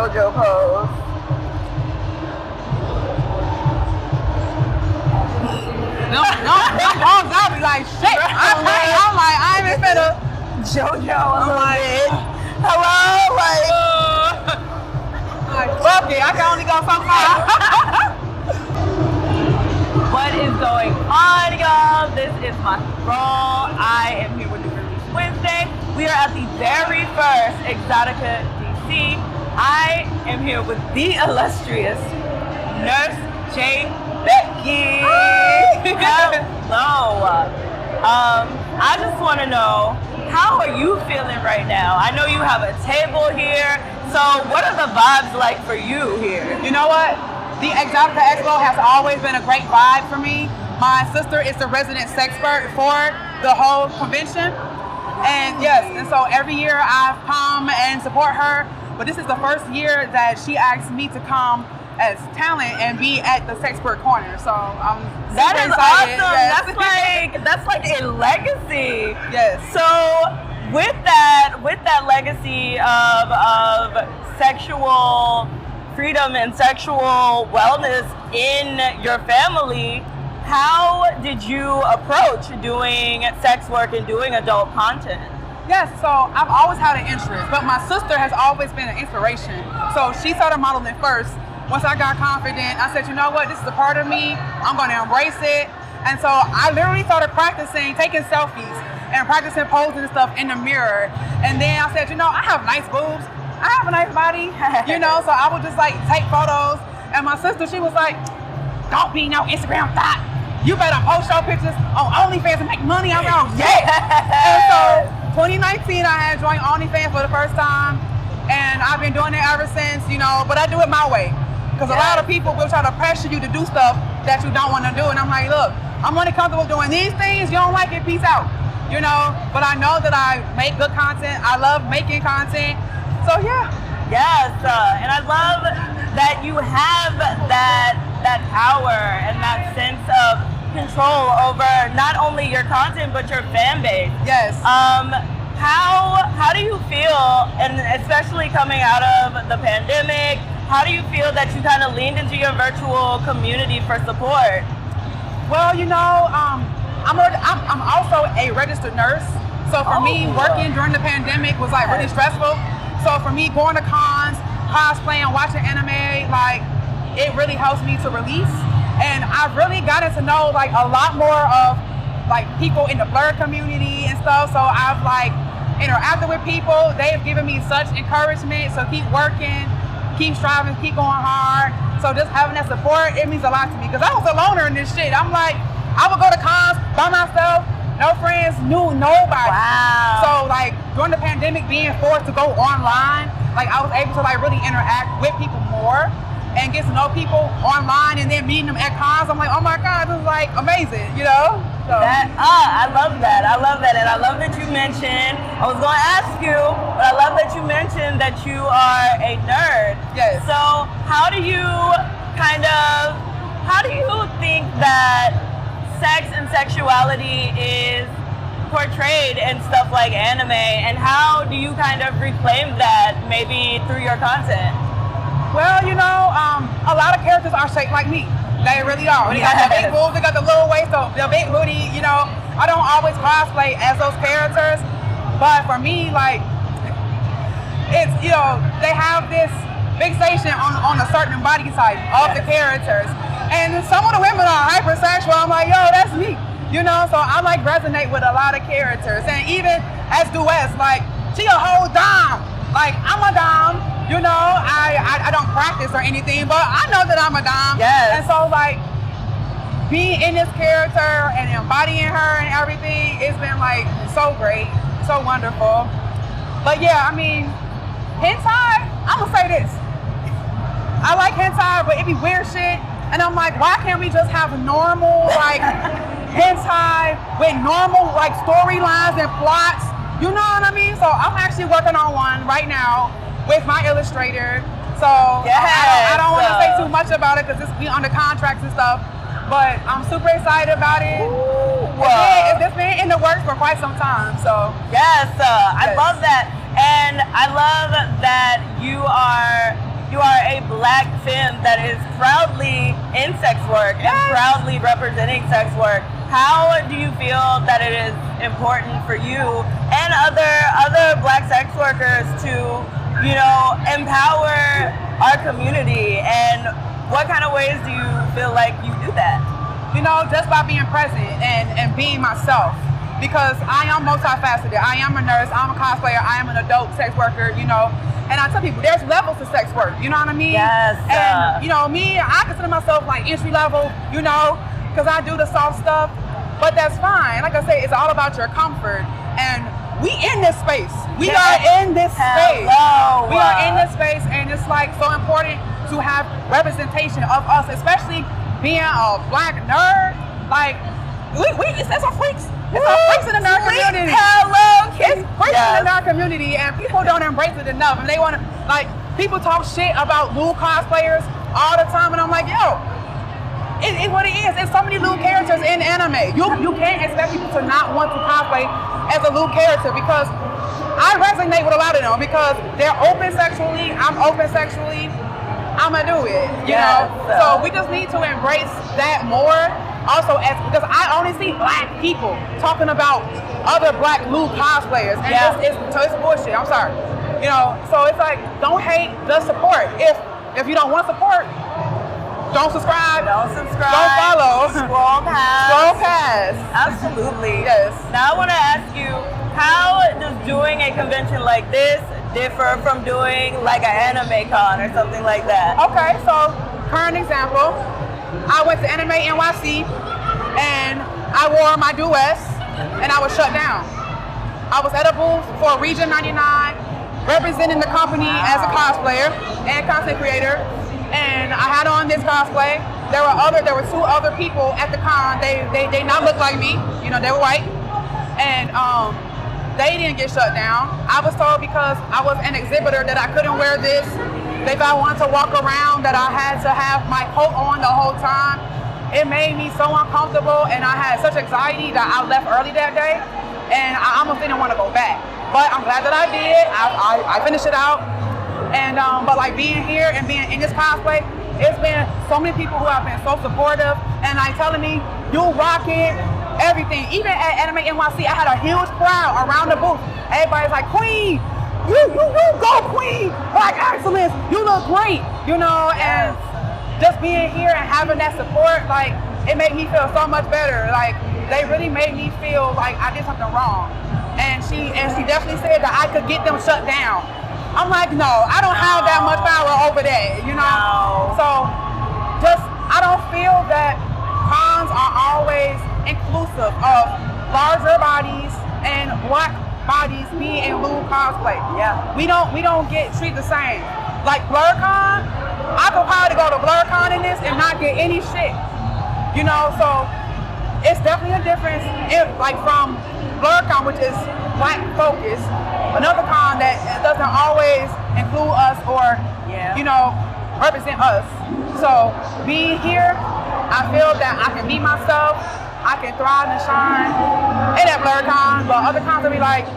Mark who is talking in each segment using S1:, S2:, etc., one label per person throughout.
S1: JoJo pose.
S2: No, pose, I'll be like, shit. I'm like, I ain't even finna
S1: JoJo a
S2: I'm
S1: little
S2: like,
S1: bit. Hello,
S2: like, fuck it, I can only go so far.
S1: What is going on, y'all? This is Maki Roll. I am here with the Release Wednesday. We are at the very first Exotica DC. I am here with the illustrious Nurse J Becky. Hello. I just want to know, how are you feeling right now? I know you have a table here. So what are the vibes like for you here?
S2: You know what? The Exotica Expo has always been a great vibe for me. My sister is the resident sexpert for the whole convention. And yes, and so every year I've come and support her, but this is the first year that she asked me to come as talent and be at the sexpert corner. So I'm
S1: That is
S2: excited.
S1: awesome.
S2: Yes.
S1: That's like a legacy.
S2: Yes.
S1: So with that legacy of sexual freedom and sexual wellness in your family, how did you approach doing sex work and doing adult content?
S2: Yes, so I've always had an interest, but my sister has always been an inspiration. So she started modeling first. Once I got confident, I said, you know what, this is a part of me, I'm gonna embrace it. And so I literally started practicing, taking selfies and practicing posing and stuff in the mirror. And then I said, you know, I have nice boobs, I have a nice body, you know, so I would just like take photos. And my sister, she was like, don't be no Instagram thot. You better post your pictures on OnlyFans and make money. I'm like, yeah. And so 2019, I had joined OnlyFans for the first time. And I've been doing it ever since, you know, but I do it my way. Because a lot of people will try to pressure you to do stuff that you don't want to do. And I'm like, look, I'm only comfortable doing these things. You don't like it, peace out. You know, but I know that I make good content. I love making content. So yeah.
S1: Yes, and I love that you have that power and that sense of control over not only your content but your fan base.
S2: Yes.
S1: How do you feel, and especially coming out of the pandemic, how do you feel that you kind of leaned into your virtual community for support?
S2: Well, you know, I'm also a registered nurse. So for me, working during the pandemic was like really stressful. So for me, going to cons, cosplaying, watching anime, like it really helps me to release. And I've really gotten to know like a lot more of like people in the blur community and stuff. So I've like interacted with people. They've given me such encouragement. So keep working, keep striving, keep going hard. So just having that support, it means a lot to me. Because I was a loner in this shit. I'm like, I would go to cons by myself. No friends, knew nobody.
S1: Wow.
S2: So like during the pandemic, being forced to go online, like I was able to like really interact with people more and get to know people online, and then meeting them at cons. I'm like, oh my God, this is like amazing, you know? So.
S1: I love that. I love that. And I love that you mentioned, I was going to ask you, but I love that you mentioned that you are a nerd.
S2: Yes.
S1: So how do you think that sex and sexuality is portrayed in stuff like anime, and how do you kind of reclaim that maybe through your content?
S2: Well, you know, a lot of characters are shaped like me. They really are. They got the big boobs, they got the little waist, so the big booty, you know. I don't always cosplay as those characters, but for me, like, it's, you know, they have this fixation on a certain body type of the characters. And some of the women are hypersexual. I'm like, yo, that's me. You know, so I like resonate with a lot of characters. And even as duets, like, she a whole dom. Like, I'm a dom. You know, I don't practice or anything, but I know that I'm a dom.
S1: Yes.
S2: And so, like, being in this character and embodying her and everything, it's been, like, so great, so wonderful. But, yeah, I mean, hentai, I'm going to say this. I like hentai, but it be weird shit. And I'm like, why can't we just have normal, like, hentai with normal, like, storylines and plots? You know what I mean? So I'm actually working on one right now with my illustrator. So yes, I don't want to say too much about it because we under contracts and stuff. But I'm super excited about it. It's been in the works for quite some time. So
S1: yes, I love that. And I love that you are you are a black femme that is proudly in sex work and proudly representing sex work. How do you feel that it is important for you and other black sex workers to, you know, empower our community, and what kind of ways do you feel like you do that?
S2: You know, just by being present and being myself, because I am multifaceted. I am a nurse, I'm a cosplayer, I am an adult sex worker, you know, and I tell people there's levels to sex work, you know what I mean?
S1: Yes.
S2: And, you know, me, I consider myself like entry level, you know, because I do the soft stuff, but that's fine. Like I say, it's all about your comfort, and we in this space. We are in this space.
S1: Hello.
S2: We are in this space, and it's like so important to have representation of us, especially being a black nerd. Like, it's some freaks. It's some freaks in the nerd community.
S1: Hello,
S2: It's freaks in the nerd community, and people don't embrace it enough. And they want to, like, people talk shit about lewd cosplayers all the time, and I'm like, yo, it's what it is. There's so many lewd characters in anime. You can't expect people to not want to cosplay as a lewd character, because I resonate with a lot of them because they're open sexually. I'm open sexually. I'ma do it, you know? So we just need to embrace that more. Also, because I only see black people talking about other black lewd cosplayers, and it's bullshit. I'm sorry, you know. So it's like, don't hate, just support. If you don't want support, don't subscribe.
S1: Don't subscribe.
S2: Don't follow.
S1: Scroll past.
S2: Scroll past.
S1: Absolutely.
S2: Yes.
S1: Now I want to ask you, how does doing a convention like this differ from doing like an anime con or something like that?
S2: Okay, so current example, I went to Anime NYC and I wore my duets and I was shut down. I was at a booth for Region 99, representing the company as a cosplayer and content creator, and I had on this cosplay. There were two other people at the con. They not look like me, you know, they were white, and they didn't get shut down. I was told because I was an exhibitor that I couldn't wear this. If I wanted to walk around, that I had to have my coat on the whole time. It made me so uncomfortable, and I had such anxiety that I left early that day, and I almost didn't want to go back. But I'm glad that I did. I finished it out. And but like being here and being in this cosplay, it's been so many people who have been so supportive and like telling me, you rock it. Everything. Even at Anime NYC, I had a huge crowd around the booth. Everybody's like, Queen, you go Queen, Black excellence, you look great, you know, and just being here and having that support, like, it made me feel so much better. Like, they really made me feel like I did something wrong. And she definitely said that I could get them shut down. I'm like, no, I don't have that much power over that, you know? So, I don't feel that cons are always inclusive of larger bodies and black bodies being in lewd cosplay. Yeah. We don't get treated the same. Like BlurCon, I could probably go to BlurCon in this and not get any shit. You know, so it's definitely a difference like from BlurCon, which is black focused, another con that doesn't always include us or you know, represent us. So being here, I feel that I can be myself. I can thrive and shine in that BlurCon, but other cons will be like,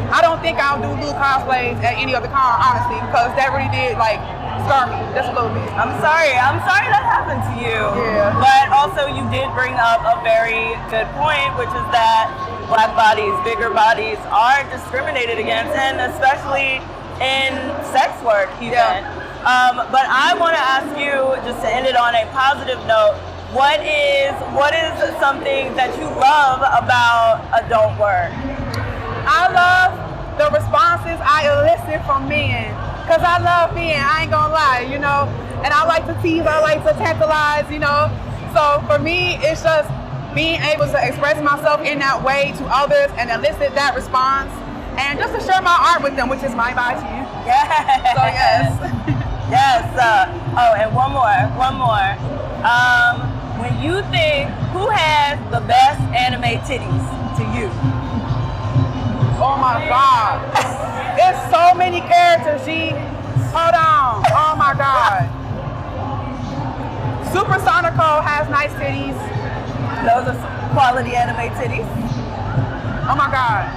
S2: I don't think I'll do lewd cosplays at any other con, honestly, because that really did like scar me just a little bit.
S1: I'm sorry that happened to you.
S2: Yeah.
S1: But also you did bring up a very good point, which is that black bodies, bigger bodies are discriminated against, and especially in sex work even. But I want to ask you, just to end it on a positive note, what is something that you love about adult work?
S2: I love the responses I elicit from men, because I love men, I ain't gonna lie, you know, and I like to tease, I like to tantalize, you know, so for me, it's just being able to express myself in that way to others and elicit that response, and just to share my art with them, which is my advice to you.
S1: Yes.
S2: So yes.
S1: Yes. And one more. When you think, who has the best anime titties to you?
S2: Oh my God. There's so many characters, G. Hold on. Oh my God. Super Sonico has nice titties.
S1: Those are quality anime titties.
S2: Oh my God.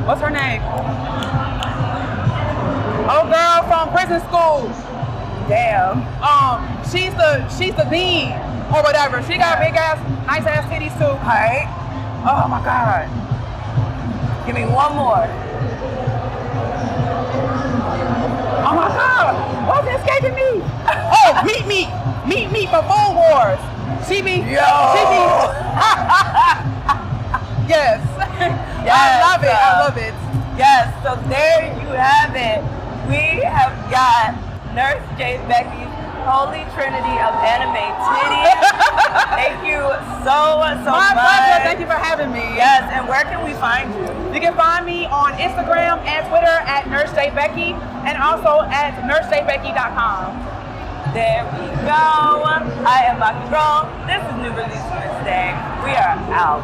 S2: What's her name? Oh girl from prison school.
S1: Damn.
S2: She's the dean or whatever. She got big ass, nice ass titties too.
S1: Alright.
S2: Oh my God.
S1: Give me one more.
S2: Oh my God. What's escaping me? Oh, meet me for Food Wars. She be. Yes.
S1: Yes,
S2: I love it.
S1: Yes, so there you have it. We have got Nurse J Becky's Holy Trinity of Anime Titties. Thank you so
S2: My
S1: much.
S2: pleasure. Thank you for having me.
S1: Yes, and where can we find you?
S2: You can find me on Instagram and Twitter at Nurse J Becky and also at nursejbecky.com.
S1: There we go. I am Maki Roll. This is New Release Wednesday. We are out.